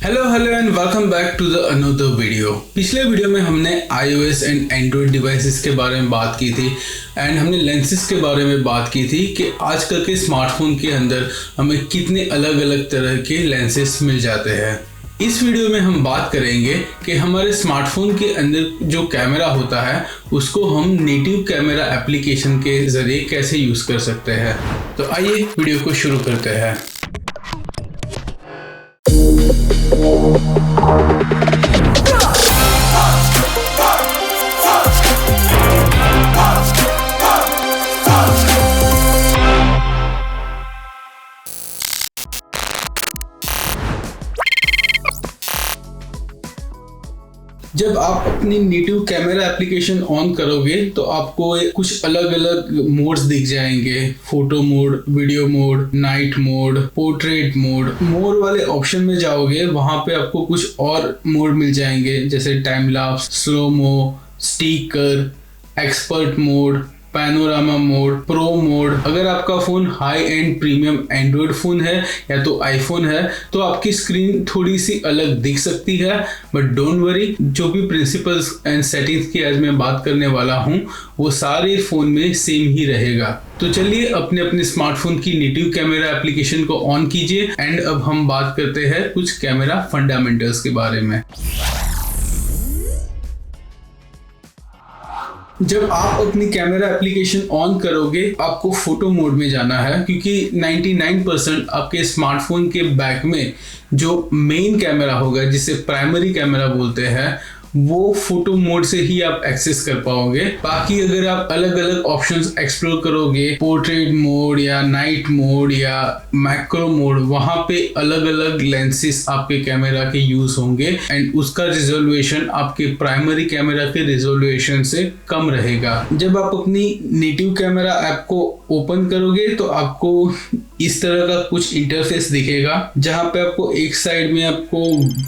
Hello and welcome back to the another video. पिछले video में हमने iOS एंड एंड्रॉयड डिवाइसेस के बारे में बात की थी एंड हमने लेंसेज के बारे में बात की थी कि आजकल के स्मार्टफोन के अंदर हमें कितने अलग अलग तरह के लेंसेज मिल जाते हैं। इस वीडियो में हम बात करेंगे कि हमारे स्मार्टफोन के अंदर जो कैमरा होता है उसको हम नेटिव कैमरा एप्लीकेशन के ज़रिए कैसे यूज़ कर सकते हैं। तो आइए वीडियो को शुरू करते हैं। जब आप अपनी नेटिव कैमरा एप्लीकेशन ऑन करोगे तो आपको कुछ अलग अलग मोड्स दिख जाएंगे। Photo mode, video mode, night mode, portrait mode. Mode वाले ऑप्शन में जाओगे, वहां पे आपको कुछ और मोड मिल जाएंगे जैसे time lapse, slomo, sticker, expert mode, panorama mode, pro mode. अगर आपका phone high end premium android phone है या तो आईफोन है तो आपकी स्क्रीन थोड़ी सी अलग दिख सकती है, बट डोंट वरी, जो भी प्रिंसिपल्स एंड सेटिंग्स की आज मैं बात करने वाला हूँ वो सारे फोन में सेम ही रहेगा। तो चलिए अपने अपने स्मार्टफोन की नेटिव कैमरा एप्लीकेशन को ऑन कीजिए एंड अब हम बात करते हैं कुछ कैमरा फंडामेंटल्स के बारे में। जब आप अपनी कैमरा एप्लीकेशन ऑन करोगे आपको फोटो मोड में जाना है, क्योंकि 99% आपके स्मार्टफोन के बैक में जो मेन कैमरा होगा जिसे प्राइमरी कैमरा बोलते हैं वो फोटो मोड से ही आप एक्सेस कर पाओगे। बाकी अगर आप अलग अलग ऑप्शंस एक्सप्लोर करोगे, पोर्ट्रेट मोड या नाइट मोड या मैक्रो मोड, वहां पे अलग अलग लेंसेस आपके कैमरा के यूज होंगे एंड उसका रिजोल्यूशन आपके प्राइमरी कैमरा के रिजोल्यूशन से कम रहेगा। जब आप अपनी नेटिव कैमरा ऐप को ओपन करोगे तो आपको इस तरह का कुछ इंटरफेस दिखेगा, जहां पे आपको एक साइड में आपको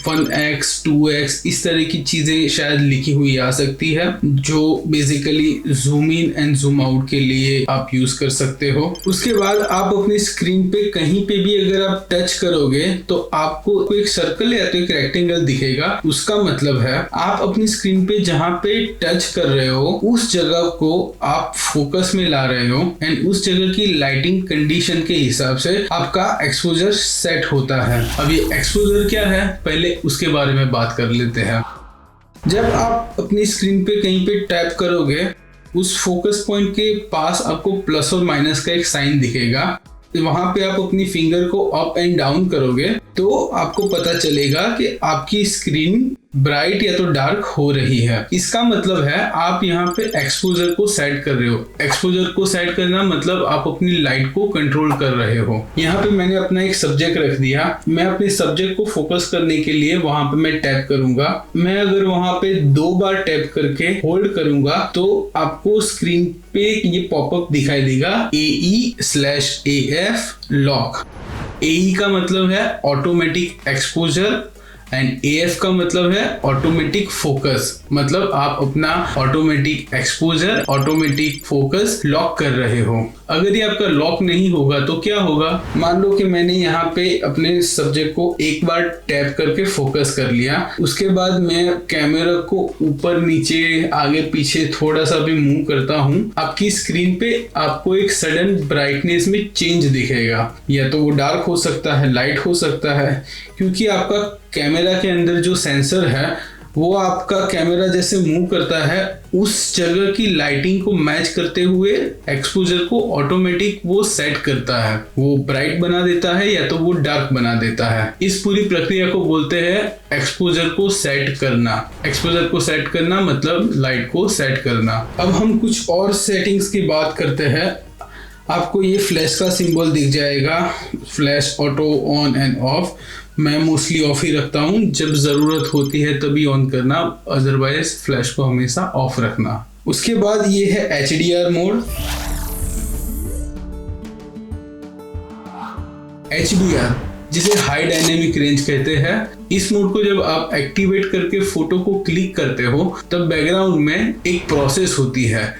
1x 2x इस तरह की चीजें शायद लिखी हुई आ सकती है, जो basically zoom in and zoom out के लिए आप यूज कर सकते हो। उसके बाद आप अपनी स्क्रीन पे कहीं पे भी अगर आप टच करोगे तो आपको एक सर्कल या तो एक रेक्टेंगल दिखेगा। उसका मतलब है आप अपनी स्क्रीन पे जहां पे टच कर रहे हो उस जगह को आप फोकस में ला रहे हो एंड उस जगह की लाइटिंग कंडीशन के हिसाब से आपका एक्सपोजर सेट होता है। अब ये एक्सपोजर क्या है पहले उसके बारे में बात कर लेते हैं। जब आप अपनी स्क्रीन पे कहीं पे टैप करोगे उस फोकस पॉइंट के पास आपको प्लस और माइनस का एक साइन दिखेगा। वहां पे आप अपनी फिंगर को अप एंड डाउन करोगे तो आपको पता चलेगा कि आपकी स्क्रीन ब्राइट या तो डार्क हो रही है। इसका मतलब है आप यहाँ पे एक्सपोजर को सेट कर रहे हो। एक्सपोजर को सेट करना मतलब आप अपनी लाइट को कंट्रोल कर रहे हो। यहाँ पे मैंने अपना एक सब्जेक्ट रख दिया। मैं अपने सब्जेक्ट को फोकस करने के लिए वहां पे मैं टैप करूंगा। मैं अगर वहां पे 2 बार टैप करके होल्ड करूंगा तो आपको स्क्रीन पे ये पॉपअप दिखाई देगा AE/AF लॉक। AE का मतलब है ऑटोमेटिक एक्सपोजर एंड AF का मतलब है ऑटोमेटिक फोकस। मतलब आप अपना automatic exposure, automatic focus lock कर रहे हो। अगर ये आपका लॉक नहीं होगा तो क्या होगा, मान लो कि मैंने यहाँ पे अपने सब्जेक्ट को एक बार टैप करके फोकस कर लिया, उसके बाद मैं कैमरा को ऊपर नीचे आगे पीछे थोड़ा सा भी मूव करता हूँ, आपकी स्क्रीन पे आपको एक सडन ब्राइटनेस में चेंज दिखेगा। या तो वो डार्क हो सकता है, लाइट हो सकता है, क्योंकि आपका कैमरा के अंदर जो सेंसर है वो आपका कैमरा जैसे मूव करता है उस जगह की लाइटिंग को मैच करते हुए एक्सपोजर को ऑटोमेटिक वो सेट करता है। वो ब्राइट बना देता है या तो वो डार्क बना देता है। इस पूरी प्रक्रिया को बोलते हैं एक्सपोजर को सेट करना। एक्सपोजर को सेट करना मतलब लाइट को सेट करना। अब हम कुछ और सेटिंग्स की बात करते हैं। आपको ये फ्लैश का सिंबल दिख जाएगा, flash auto on end of. मैं मोस्टली ऑफ ही रखता हूँ, जब ज़रूरत होती है तभी ऑन करना, अदरवाइज फ्लैश को हमेशा ऑफ रखना। उसके बाद ये है HDR मोड। HDR जिसे हाई डायनेमिक रेंज कहते हैं। इस मोड को जब आप एक्टिवेट करके फोटो को क्लिक करते हो तब बैकग्राउंड में एक प्रोसेस होती है।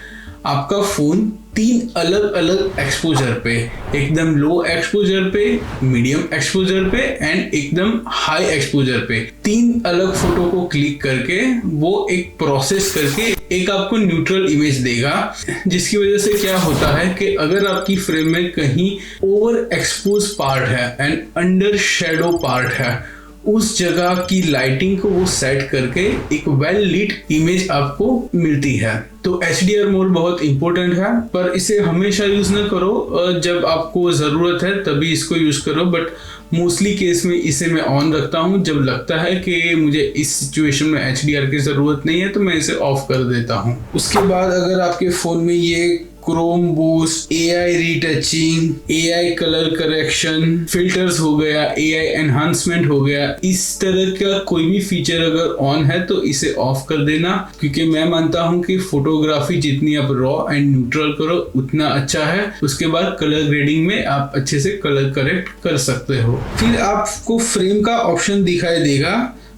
आपका फोन 3 अलग अलग एक्सपोजर पे, एकदम लो एक्सपोजर पे, मीडियम एक्सपोजर पे एंड एकदम हाई एक्सपोजर पे 3 अलग फोटो को क्लिक करके वो एक प्रोसेस करके एक आपको न्यूट्रल इमेज देगा, जिसकी वजह से क्या होता है कि अगर आपकी फ्रेम में कहीं ओवर एक्सपोज पार्ट है एंड अंडर शेडो पार्ट है, उस जगह की लाइटिंग को वो सेट करके एक वेल लीट इमेज आपको मिलती है। तो HDR मोड बहुत इंपॉर्टेंट है, पर इसे हमेशा यूज ना करो, जब आपको जरूरत है तभी इसको यूज करो। बट मोस्टली केस में इसे मैं ऑन रखता हूँ, जब लगता है कि मुझे इस सिचुएशन में HDR की जरूरत नहीं है तो मैं इसे ऑफ कर देता हूँ। उसके बाद अगर आपके फोन में ये Chrome boost, AI retouching, AI colour correction, filters हो गया, AI एनहांसमेंट हो गया, इस तरह का कोई भी फीचर अगर ऑन है तो इसे ऑफ कर देना, क्योंकि मैं मानता हूं कि फोटोग्राफी जितनी आप रॉ एंड न्यूट्रल करो उतना अच्छा है। उसके बाद कलर ग्रेडिंग में आप अच्छे से कलर करेक्ट कर सकते हो। फिर आपको फ्रेम का ऑप्शन दिखाई देगा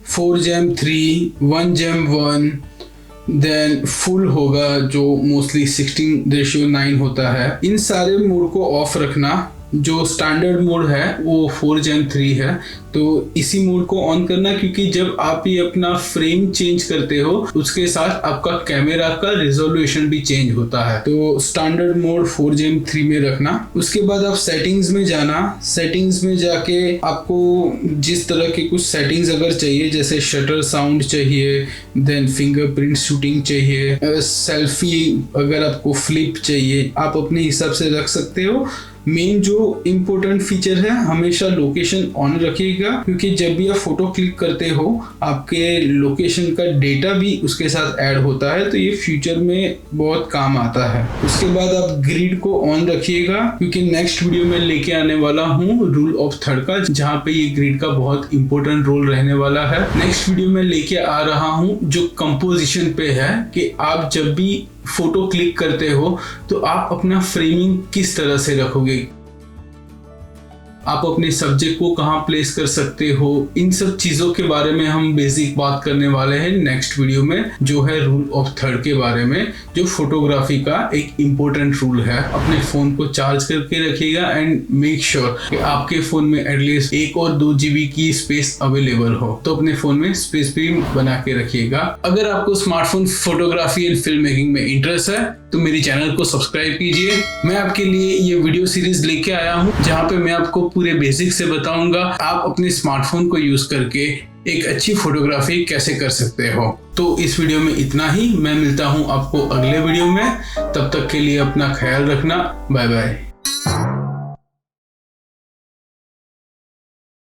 4:3, 1:1, देन फुल होगा जो मोस्टली 16:9 होता है। इन सारे मोड को ऑफ रखना। जो स्टैंडर्ड मोड है वो 4:3 है, तो इसी मोड को ऑन करना, क्योंकि जब आप ये अपना फ्रेम चेंज करते हो उसके साथ आपका कैमरा का रिजोल्यूशन भी चेंज होता है। तो स्टैंडर्ड मोड 4:3 में रखना। उसके बाद आप सेटिंग्स में जाना। सेटिंग्स में जाके आपको जिस तरह के कुछ सेटिंग्स अगर चाहिए, जैसे शटर साउंड चाहिए, देन फिंगरप्रिंट शूटिंग चाहिए, सेल्फी अगर आपको फ्लिप चाहिए, आप अपने हिसाब से रख सकते हो। मेन जो इम्पोर्टेंट फीचर है, हमेशा लोकेशन ऑन रखिएगा, क्योंकि जब भी आप फोटो क्लिक करते हो आपके लोकेशन का डेटा भी उसके साथ ऐड होता है, तो ये फ्यूचर में बहुत काम आता है। उसके बाद आप ग्रिड को ऑन रखिएगा, क्योंकि नेक्स्ट वीडियो में लेके आने वाला हूँ रूल ऑफ थर्ड का, जहाँ पे ये ग्रिड का बहुत इंपॉर्टेंट रोल रहने वाला है। नेक्स्ट वीडियो में लेके आ रहा हूँ जो कंपोजिशन पे है, कि आप जब भी फोटो क्लिक करते हो तो आप अपना फ्रेमिंग किस तरह से रखोगे, आप अपने सब्जेक्ट को कहाँ प्लेस कर सकते हो, इन सब चीजों के बारे में हम बेसिक बात करने वाले हैं नेक्स्ट वीडियो में, जो है रूल ऑफ थर्ड के बारे में, जो फोटोग्राफी का एक इम्पोर्टेंट रूल है। अपने फोन को चार्ज करके रखिएगा एंड मेक श्योर कि आपके फोन में एटलीस्ट 1 और 2 GB की स्पेस अवेलेबल हो, तो अपने फोन में स्पेस भी बना के रखिएगा। अगर आपको smartphone photography and film making में इंटरेस्ट है तो मेरी चैनल को सब्सक्राइब कीजिए। मैं आपके लिए ये वीडियो सीरीज लेके आया हूँ, जहाँ पे मैं आपको पूरे बेसिक से बताऊंगा आप अपने स्मार्टफोन को यूज करके एक अच्छी फोटोग्राफी कैसे कर सकते हो। तो इस वीडियो में इतना ही। मैं मिलता हूँ आपको अगले वीडियो में, तब तक के लिए अपना ख्याल रखना। Bye bye.